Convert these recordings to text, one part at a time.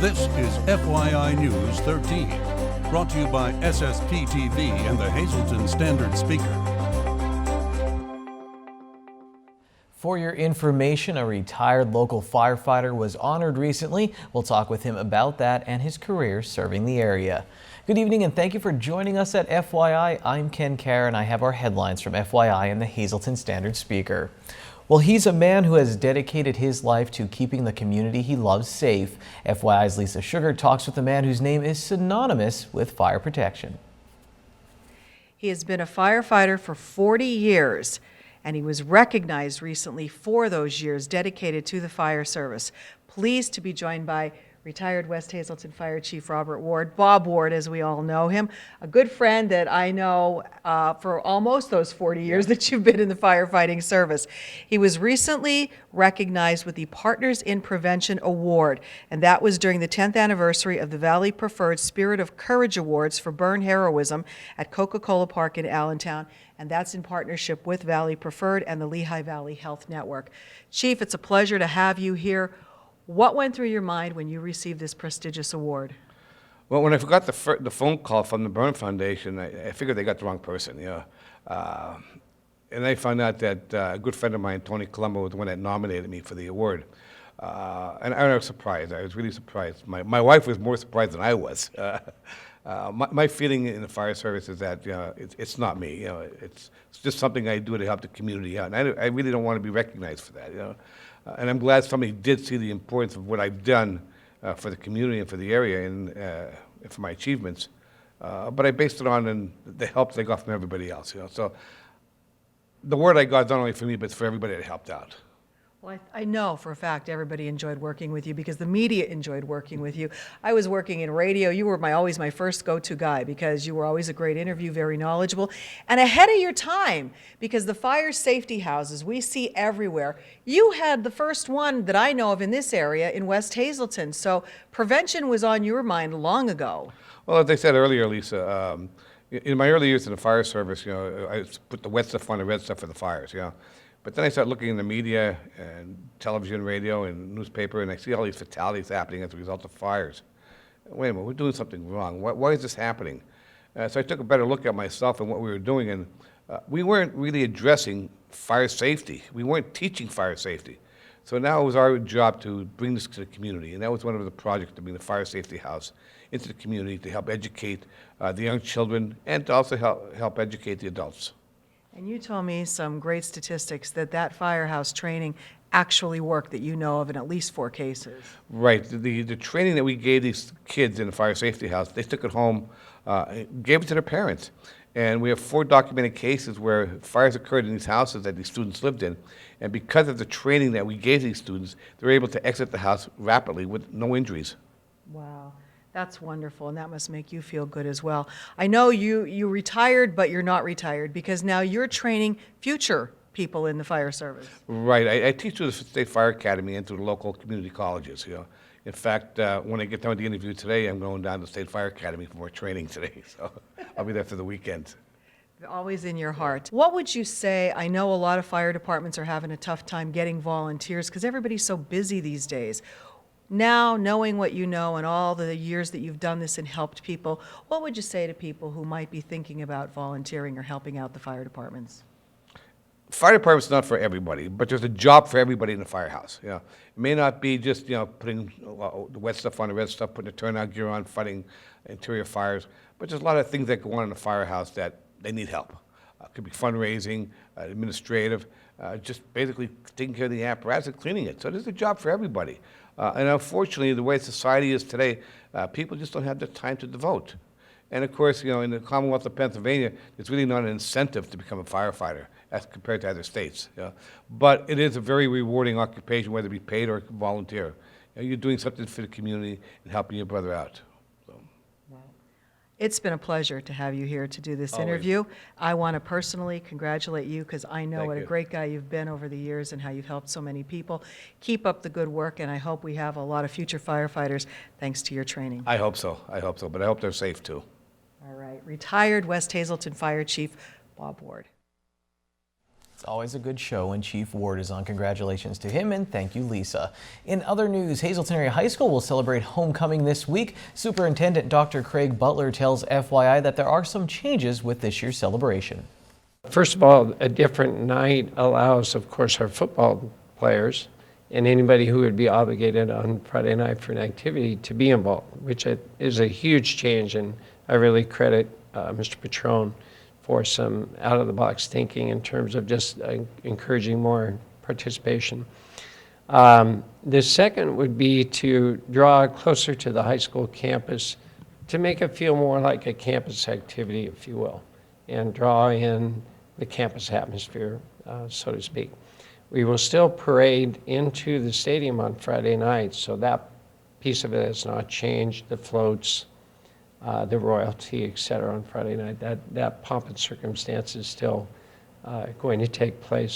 This is FYI News 13, brought to you by SSPTV and the Hazleton Standard Speaker. For your information, a retired local firefighter was honored recently. We'll talk with him about that and his career serving the area. Good evening and thank you for joining us at FYI. I'm Ken Kerr and I have our headlines from FYI and the Hazleton Standard Speaker. Well, he's a man who has dedicated his life to keeping the community he loves safe. FYI's Lisa Sugar talks with a man whose name is synonymous with fire protection. He has been a firefighter for 40 years, and he was recognized recently for those years dedicated to the fire service. Pleased to be joined by retired West Hazleton Fire Chief Robert Ward, Bob Ward as we all know him, a good friend that I know for almost those 40 years that you've been in the firefighting service. He was recently recognized with the Partners in Prevention Award, and that was during the 10th anniversary of the Valley Preferred Spirit of Courage Awards for burn heroism at Coca-Cola Park in Allentown, and that's in partnership with Valley Preferred and the Lehigh Valley Health Network. Chief, it's a pleasure to have you here. What went through your mind when you received this prestigious award? Well, when I got the phone call from the Burn Foundation, I figured they got the wrong person, and I found out that a good friend of mine, Tony Colombo, was the one that nominated me for the award. And I was surprised. I was really surprised. My wife was more surprised than I was. My feeling in the fire service is that it's not me. It's just something I do to help the community out, and I really don't want to be recognized for that. And I'm glad somebody did see the importance of what I've done for the community and for the area and for my achievements. But I based it on the help that I got from everybody else. So the word I got is not only for me, but for everybody that helped out. Well, I know for a fact everybody enjoyed working with you because the media enjoyed working with you. I was working in radio. You were always my first go-to guy because you were always a great interview, very knowledgeable, and ahead of your time because the fire safety houses we see everywhere, you had the first one that I know of in this area in West Hazleton. So prevention was on your mind long ago. Well, as I said earlier, Lisa, in my early years in the fire service, I put the wet stuff on the red stuff for the fires, But then I started looking in the media and television, radio, and newspaper, and I see all these fatalities happening as a result of fires. Wait a minute, we're doing something wrong. Why is this happening? So I took a better look at myself and what we were doing, and we weren't really addressing fire safety. We weren't teaching fire safety. So now it was our job to bring this to the community, and that was one of the projects, to bring the fire safety house into the community to help educate the young children and to also help educate the adults. And you told me some great statistics that firehouse training actually worked that you know of in at least 4 cases. Right. The training that we gave these kids in the fire safety house, they took it home, gave it to their parents. And we have 4 documented cases where fires occurred in these houses that these students lived in. And because of the training that we gave these students, they were able to exit the house rapidly with no injuries. Wow. That's wonderful, and that must make you feel good as well. I know you retired, but you're not retired because now you're training future people in the fire service. Right. I teach through the State Fire Academy and through the local community colleges. In fact, when I get done with the interview today, I'm going down to the State Fire Academy for more training today. So I'll be there for the weekend. Always in your heart. What would you say? I know a lot of fire departments are having a tough time getting volunteers because everybody's so busy these days. Now, knowing what you know and all the years that you've done this and helped people, what would you say to people who might be thinking about volunteering or helping out the fire departments? Fire department's not for everybody, but there's a job for everybody in the firehouse. It may not be just putting the wet stuff on the red stuff, putting the turnout gear on, fighting interior fires, but there's a lot of things that go on in the firehouse that they need help. It could be fundraising, administrative, just basically taking care of the apparatus and cleaning it. So there's a job for everybody. And unfortunately, the way society is today, people just don't have the time to devote. And of course, in the Commonwealth of Pennsylvania, there's really not an incentive to become a firefighter as compared to other states. But it is a very rewarding occupation, whether it be paid or volunteer. You're doing something for the community and helping your brother out. It's been a pleasure to have you here to do this interview. I want to personally congratulate you because I know what a great guy you've been over the years and how you've helped so many people. Keep up the good work, and I hope we have a lot of future firefighters thanks to your training. I hope so, but I hope they're safe too. All right. Retired West Hazleton Fire Chief Bob Ward. It's always a good show when Chief Ward is on. Congratulations to him, and thank you, Lisa. In other news, Hazleton Area High School will celebrate homecoming this week. Superintendent Dr. Craig Butler tells FYI that there are some changes with this year's celebration. First of all, a different night allows, of course, our football players and anybody who would be obligated on Friday night for an activity to be involved, which is a huge change, and I really credit Mr. Patron for some out-of-the-box thinking in terms of just encouraging more participation. The second would be to draw closer to the high school campus to make it feel more like a campus activity, if you will, and draw in the campus atmosphere, so to speak. We will still parade into the stadium on Friday night, so that piece of it has not changed. The floats, the royalty, et cetera, on Friday night, that pomp and circumstance is still going to take place.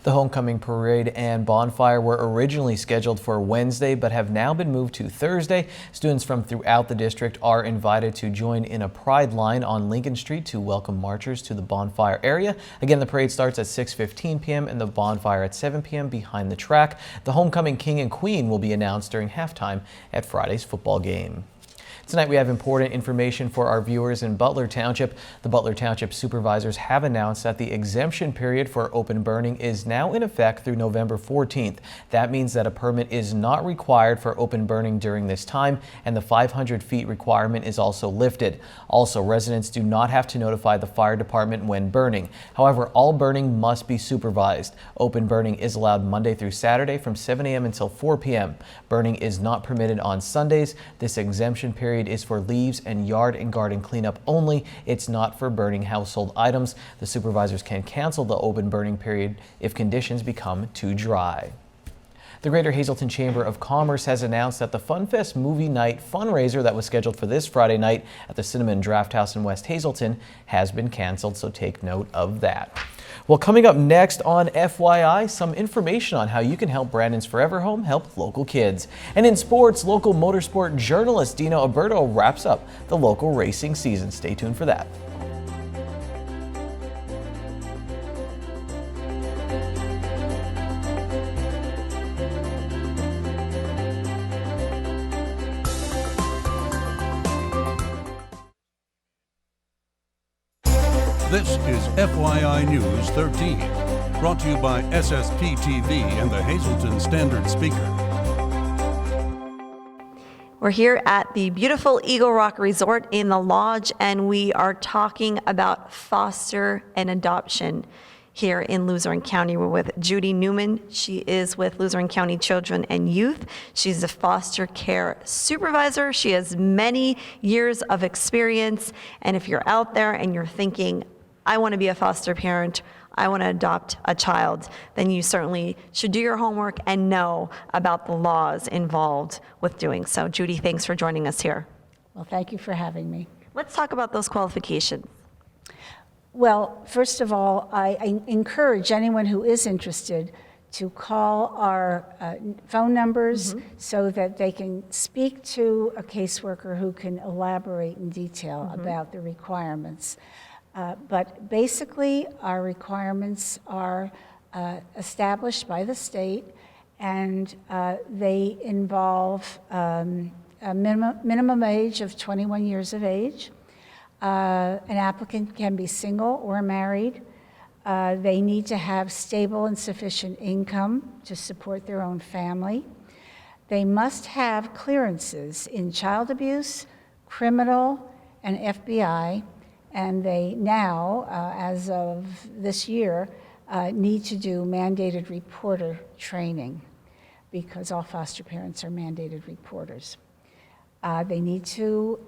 The homecoming parade and bonfire were originally scheduled for Wednesday, but have now been moved to Thursday. Students from throughout the district are invited to join in a pride line on Lincoln Street to welcome marchers to the bonfire area. Again, the parade starts at 6:15 p.m. and the bonfire at 7 p.m. behind the track. The homecoming king and queen will be announced during halftime at Friday's football game. Tonight we have important information for our viewers in Butler Township. The Butler Township supervisors have announced that the exemption period for open burning is now in effect through November 14th. That means that a permit is not required for open burning during this time, and the 500 feet requirement is also lifted. Also, residents do not have to notify the fire department when burning. However, all burning must be supervised. Open burning is allowed Monday through Saturday from 7 a.m. until 4 p.m. Burning is not permitted on Sundays. This exemption period is for leaves and yard and garden cleanup only. It's not for burning household items. The supervisors can cancel the open burning period if conditions become too dry. The Greater Hazleton Chamber of Commerce has announced that the FunFest Movie Night fundraiser that was scheduled for this Friday night at the Cinnamon Draft House in West Hazleton has been canceled, so take note of that. Well, coming up next on FYI, some information on how you can help Brandon's Forever Home help local kids. And in sports, local motorsport journalist Dino Alberto wraps up the local racing season. Stay tuned for that. This is FYI News 13, brought to you by SSPTV and the Hazleton Standard Speaker. We're here at the beautiful Eagle Rock Resort in the Lodge, and we are talking about foster and adoption here in Luzerne County. We're with Judy Newman. She is with Luzerne County Children and Youth. She's a foster care supervisor. She has many years of experience, and if you're out there and you're thinking, I want to be a foster parent, I want to adopt a child, then you certainly should do your homework and know about the laws involved with doing so. Judy, thanks for joining us here. Well, thank you for having me. Let's talk about those qualifications. Well, first of all, I encourage anyone who is interested to call our phone numbers so that they can speak to a caseworker who can elaborate in detail about the requirements. But basically, our requirements are established by the state, and they involve a minimum age of 21 years of age. An applicant can be single or married. They need to have stable and sufficient income to support their own family. They must have clearances in child abuse, criminal, and FBI. And they now, as of this year, need to do mandated reporter training because all foster parents are mandated reporters. They need to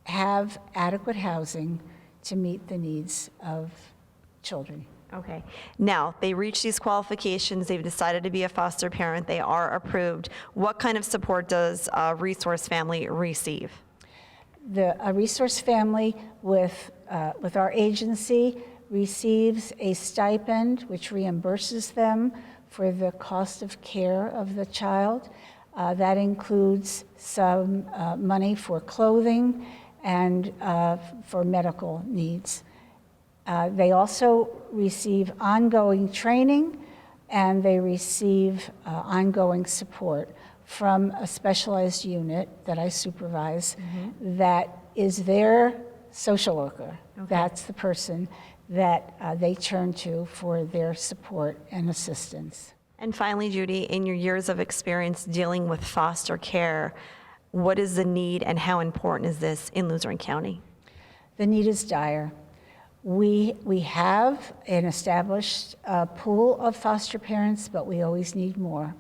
have adequate housing to meet the needs of children. Okay. Now, they reach these qualifications, they've decided to be a foster parent, they are approved. What kind of support does a resource family receive? A resource family with our agency receives a stipend which reimburses them for the cost of care of the child. That includes some money for clothing and for medical needs. They also receive ongoing training, and they receive ongoing support from a specialized unit that I supervise that is their social worker. That's the person that they turn to for their support and assistance. And finally, Judy, in your years of experience dealing with foster care, what is the need and how important is this in Luzerne County? The need is dire. We have an established pool of foster parents, but we always need more.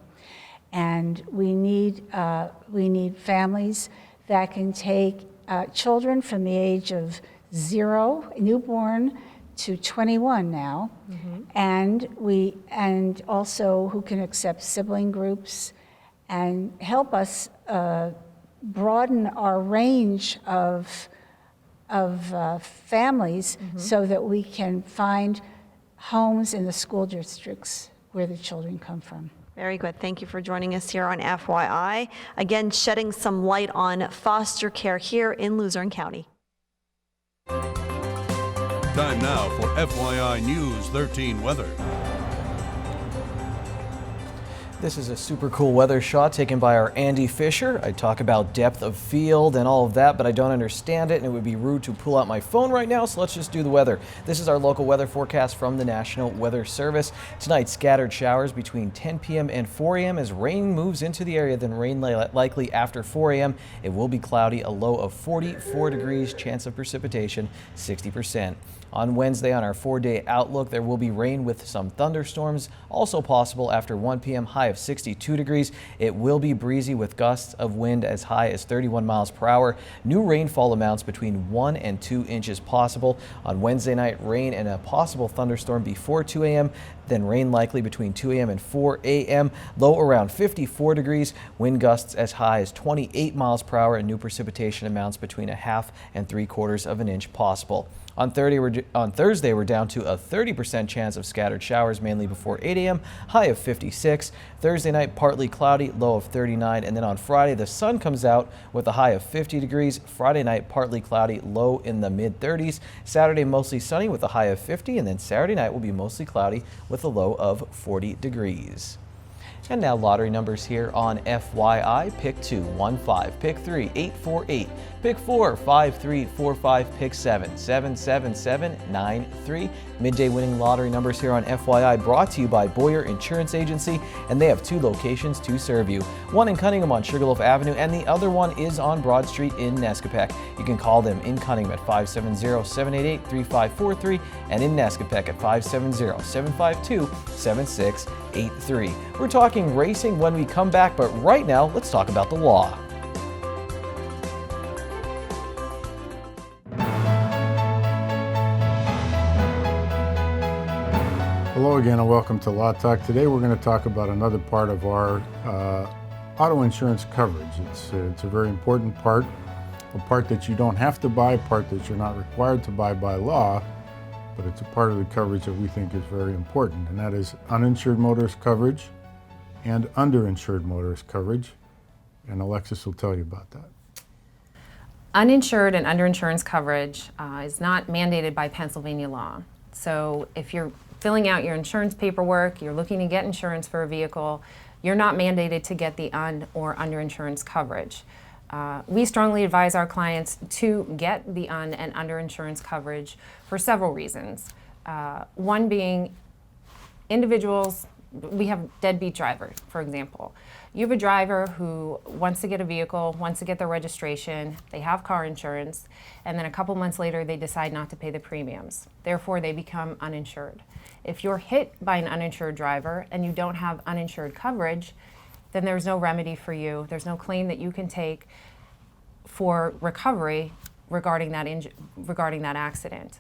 And we need families that can take children from the age of 0, newborn, to 21 now, and also who can accept sibling groups and help us broaden our range of families so that we can find homes in the school districts where the children come from. Very good. Thank you for joining us here on FYI. Again, shedding some light on foster care here in Luzerne County. Time now for FYI News 13 weather. This is a super cool weather shot taken by our Andy Fisher. I talk about depth of field and all of that, but I don't understand it, and it would be rude to pull out my phone right now, so let's just do the weather. This is our local weather forecast from the National Weather Service. Tonight, scattered showers between 10 p.m. and 4 a.m. as rain moves into the area, then rain likely after 4 a.m. It will be cloudy, a low of 44 degrees, chance of precipitation 60%. On Wednesday, on our 4-day outlook, there will be rain with some thunderstorms, also possible after 1 p.m., high of 62 degrees. It will be breezy with gusts of wind as high as 31 miles per hour. New rainfall amounts between 1 and 2 inches possible. On Wednesday night, rain and a possible thunderstorm before 2 a.m., then rain likely between 2 a.m. and 4 a.m. Low around 54 degrees, wind gusts as high as 28 miles per hour, and new precipitation amounts between 1/2 and 3/4 of an inch possible. On Thursday, we're down to a 30% chance of scattered showers, mainly before 8 a.m., high of 56. Thursday night, partly cloudy, low of 39. And then on Friday, the sun comes out with a high of 50 degrees. Friday night, partly cloudy, low in the mid-30s. Saturday, mostly sunny with a high of 50. And then Saturday night will be mostly cloudy with a low of 40 degrees. And now lottery numbers here on FYI. Pick 2, 1, 5. Pick 3, 8, 4, 8. Pick 4, 5, 3, 4, 5. Pick 7, 7, 7, 7, 9, 3. Midday winning lottery numbers here on FYI, brought to you by Boyer Insurance Agency, and they have 2 locations to serve you. One in Cunningham on Sugarloaf Avenue, and the other one is on Broad Street in Nescopec. You can call them in Cunningham at 570-788-3543 and in Nescopec at 570-752-7683. We're talking racing when we come back, but right now, let's talk about the law. Hello again and welcome to Law Talk. Today we're going to talk about another part of our auto insurance coverage. It's a very important part, a part that you don't have to buy, a part that you're not required to buy by law, but it's a part of the coverage that we think is very important, and that is uninsured motorist coverage and underinsured motorist coverage, and Alexis will tell you about that. Uninsured and underinsurance coverage is not mandated by Pennsylvania law. So if you're filling out your insurance paperwork, you're looking to get insurance for a vehicle, you're not mandated to get the un or underinsurance coverage. We strongly advise our clients to get the un and underinsurance coverage for several reasons. One being individuals, we have deadbeat drivers, for example. You have a driver who wants to get a vehicle, wants to get their registration, they have car insurance, and then a couple months later they decide not to pay the premiums. Therefore, they become uninsured. If you're hit by an uninsured driver and you don't have uninsured coverage, then there's no remedy for you. There's no claim that you can take for recovery regarding that accident.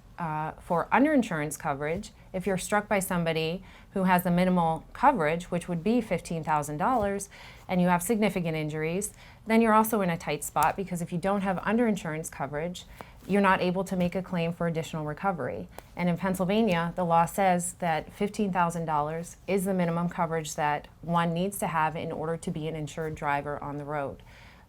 For underinsurance coverage, if you're struck by somebody who has a minimal coverage, which would be $15,000, and you have significant injuries, then you're also in a tight spot, because if you don't have underinsurance coverage, you're not able to make a claim for additional recovery. And in Pennsylvania, the law says that $15,000 is the minimum coverage that one needs to have in order to be an insured driver on the road.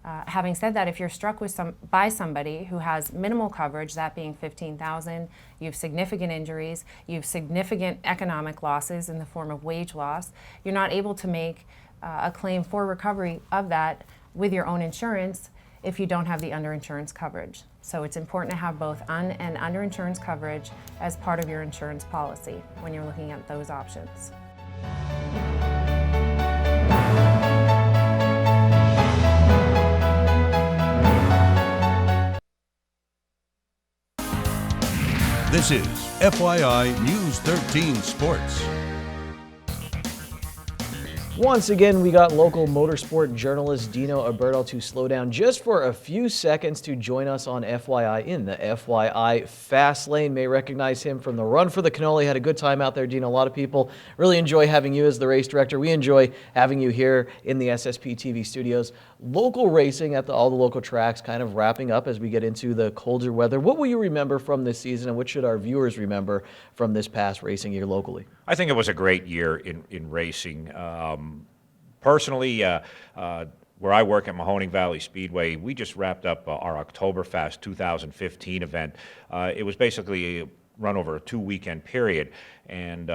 Having said that, if you're struck with by somebody who has minimal coverage, that being $15,000, you have significant injuries, you have significant economic losses in the form of wage loss, you're not able to make a claim for recovery of that with your own insurance if you don't have the underinsurance coverage. So it's important to have both un- and underinsurance coverage as part of your insurance policy when you're looking at those options. This is FYI News 13 Sports. Once again, we got local motorsport journalist Dino Alberto to slow down just for a few seconds to join us on FYI in the FYI Fast Lane. May recognize him from the Run for the Cannoli. Had a good time out there, Dino. A lot of people really enjoy having you as the race director. We enjoy having you here in the SSPTV studios. Local racing at all the local tracks kind of wrapping up as we get into the colder weather. What will you remember from this season, and what should our viewers remember from this past racing year locally? I think it was a great year in racing. Personally, where I work at Mahoning Valley Speedway, we just wrapped up our Oktoberfest 2015 event. It was basically run over a 2-weekend period, and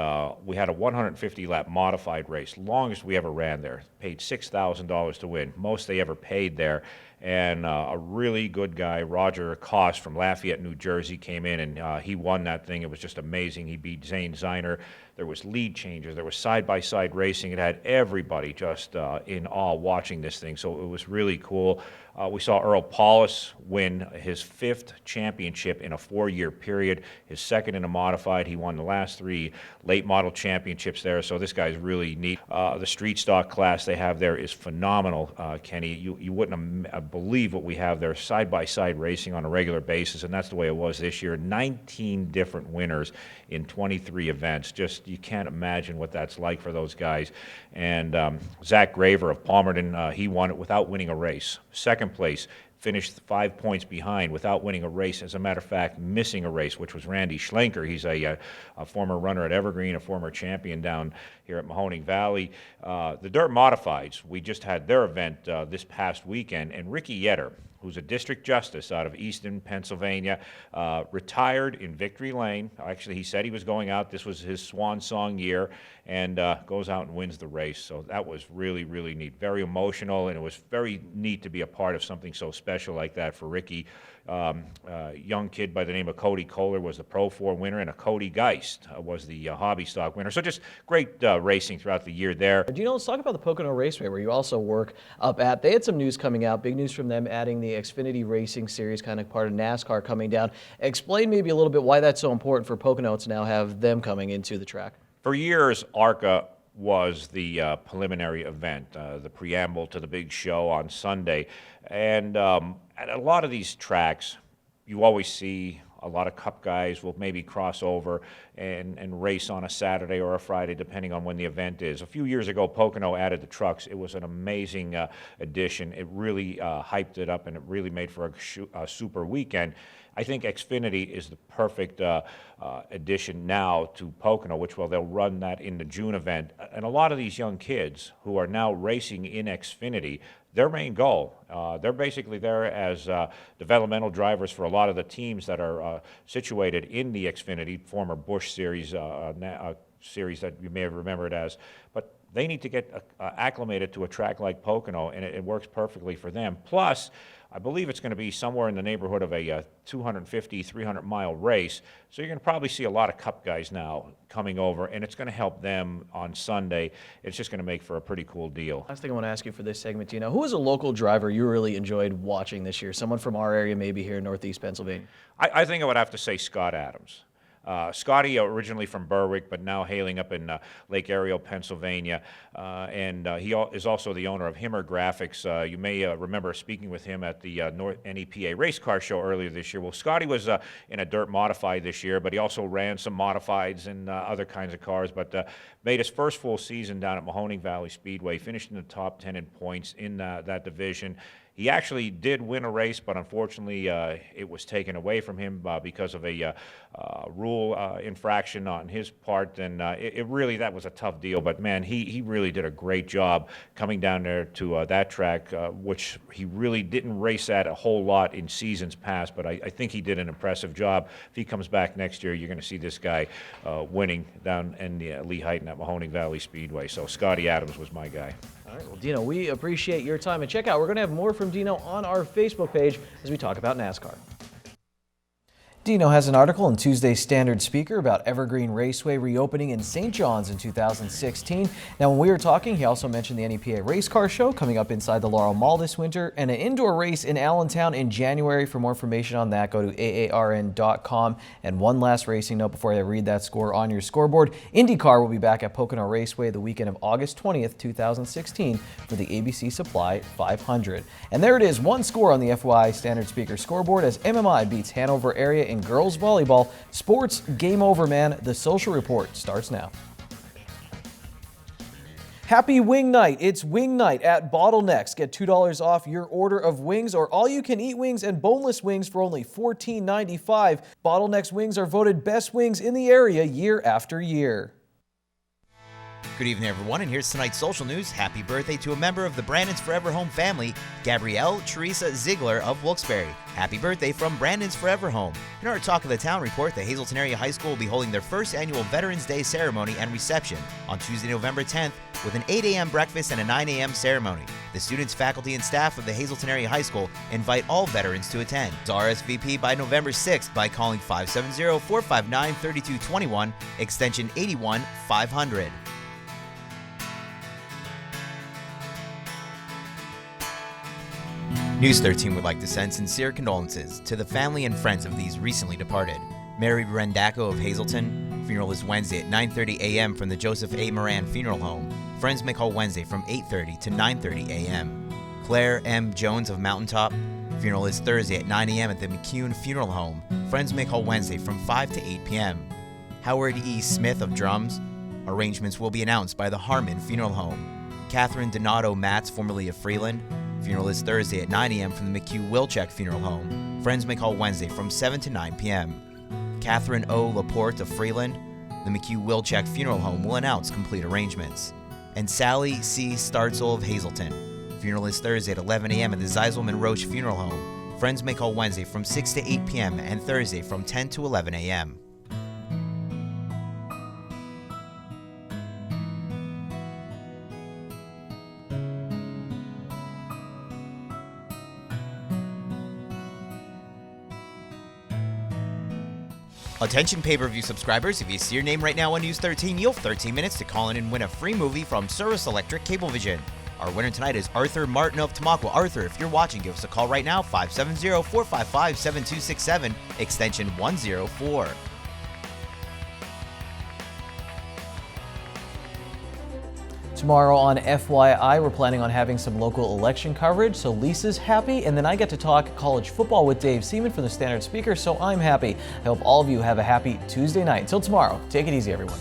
we had a 150-lap modified race, longest we ever ran there. Paid $6,000 to win, most they ever paid there. And a really good guy, Roger Koss from Lafayette, New Jersey, came in and he won that thing. It was just amazing. He beat Zane Ziner. There was lead changes. There was side-by-side racing. It had everybody just in awe watching this thing. So it was really cool. We saw Earl Paulus win his 5th championship in a 4-year period, his 2nd in a modified. He won the last 3 late model championships there, so this guy's really neat. The street stock class they have there is phenomenal, Kenny. You wouldn't believe what we have there, side-by-side racing on a regular basis, and that's the way it was this year. 19 different winners in 23 events. Just, you can't imagine what that's like for those guys. And Zach Graver of Palmerton, he won it without winning a race. Second place, finished 5 points behind without winning a race. As a matter of fact, missing a race, which was Randy Schlenker. He's a former runner at Evergreen, a former champion down here at Mahoning Valley. The Dirt Modifieds, we just had their event this past weekend, and Ricky Yetter, who's a district justice out of Easton, Pennsylvania, retired in Victory Lane. Actually, he said he was going out. This was his swan song year, and goes out and wins the race. So that was really, really neat. Very emotional, and it was very neat to be a part of something so special like that for Ricky. Young kid by the name of Cody Kohler was the Pro 4 winner, and a Cody Geist was the hobby stock winner. So just great racing throughout the year there. Do you know, let's talk about the Pocono Raceway, where you also work up at. They had some news coming out, big news from them, adding the Xfinity Racing Series, kind of part of NASCAR coming down. Explain maybe a little bit why that's so important for Pocono to now have them coming into the track. For years, ARCA was the preliminary event, the preamble to the big show on Sunday. And at a lot of these tracks, you always see a lot of Cup guys will maybe cross over and race on a Saturday or a Friday, depending on when the event is. A few years ago, Pocono added the trucks. It was an amazing addition. It really hyped it up, and it really made for a super weekend. I think Xfinity is the perfect addition now to Pocono, which they'll run that in the June event. And a lot of these young kids who are now racing in Xfinity, their main goal, they're basically there as developmental drivers for a lot of the teams that are situated in the Xfinity, former Busch series, series that you may have remembered as. But they need to get acclimated to a track like Pocono, and it works perfectly for them. Plus, I believe it's going to be somewhere in the neighborhood of a 250, 300-mile race. So you're going to probably see a lot of Cup guys now coming over, and it's going to help them on Sunday. It's just going to make for a pretty cool deal. Last thing I want to ask you for this segment, Dino, who is a local driver you really enjoyed watching this year? Someone from our area, maybe here in Northeast Pennsylvania. I think I would have to say Scott Adams. Scotty, originally from Berwick, but now hailing up in Lake Ariel, Pennsylvania, and he is also the owner of Himmer Graphics. You may remember speaking with him at the North NEPA race car show earlier this year. Well, Scotty was in a dirt modified this year, but he also ran some modifieds and other kinds of cars, but made his first full season down at Mahoning Valley Speedway, finished in the top 10 in points in that division. He actually did win a race, but unfortunately it was taken away from him because of a rule fuel infraction on his part, and it really, that was a tough deal. But man, he really did a great job coming down there to that track, which he really didn't race at a whole lot in seasons past, but I think he did an impressive job. If he comes back next year, you're going to see this guy winning down in the Lehighton at Mahoning Valley Speedway. So Scotty Adams was my guy. All right, well, Dino, we appreciate your time. And check out, we're going to have more from Dino on our Facebook page as we talk about NASCAR. Dino has an article in Tuesday's Standard Speaker about Evergreen Raceway reopening in St. John's in 2016. Now, when we were talking, he also mentioned the NEPA Race Car Show coming up inside the Laurel Mall this winter and an indoor race in Allentown in January. For more information on that, go to aarn.com. And one last racing note before I read that score on your scoreboard. IndyCar will be back at Pocono Raceway the weekend of August 20th, 2016 for the ABC Supply 500. And there it is, one score on the FYI Standard Speaker scoreboard as MMI beats Hanover area in girls volleyball. Sports, game over, man. The Social Report starts now. Happy Wing Night. It's Wing Night at Bottlenecks. Get $2 off your order of wings or all-you-can-eat wings and boneless wings for only $14.95. Bottlenecks wings are voted best wings in the area year after year. Good evening, everyone, and here's tonight's social news. Happy birthday to a member of the Brandon's Forever Home family, Gabrielle Teresa Ziegler of Wilkes-Barre. Happy birthday from Brandon's Forever Home. In our Talk of the Town report, the Hazleton Area High School will be holding their first annual Veterans Day ceremony and reception on Tuesday, November 10th, with an 8 a.m. breakfast and a 9 a.m. ceremony. The students, faculty, and staff of the Hazleton Area High School invite all veterans to attend. RSVP by November 6th by calling 570-459-3221, extension 81500. News 13 would like to send sincere condolences to the family and friends of these recently departed. Mary Rendaco of Hazleton. Funeral is Wednesday at 9:30 a.m. from the Joseph A. Moran Funeral Home. Friends may call Wednesday from 8:30 to 9:30 a.m. Claire M. Jones of Mountaintop. Funeral is Thursday at 9 a.m. at the McCune Funeral Home. Friends may call Wednesday from 5 to 8 p.m. Howard E. Smith of Drums. Arrangements will be announced by the Harman Funeral Home. Catherine Donato Matz, formerly of Freeland. Funeral is Thursday at 9 a.m. from the McHugh Wilczek Funeral Home. Friends may call Wednesday from 7 to 9 p.m. Catherine O. Laporte of Freeland. The McHugh Wilczek Funeral Home will announce complete arrangements. And Sally C. Startzel of Hazleton. Funeral is Thursday at 11 a.m. at the Zeiselman Roche Funeral Home. Friends may call Wednesday from 6 to 8 p.m. and Thursday from 10 to 11 a.m. Attention pay-per-view subscribers, if you see your name right now on News 13, you'll have 13 minutes to call in and win a free movie from Service Electric Cablevision. Our winner tonight is Arthur Martin of Tamaqua. Arthur, if you're watching, give us a call right now, 570-455-7267, extension 104. Tomorrow on FYI, we're planning on having some local election coverage, so Lisa's happy, and then I get to talk college football with Dave Seaman from the Standard Speaker, so I'm happy. I hope all of you have a happy Tuesday night. Till tomorrow, take it easy, everyone.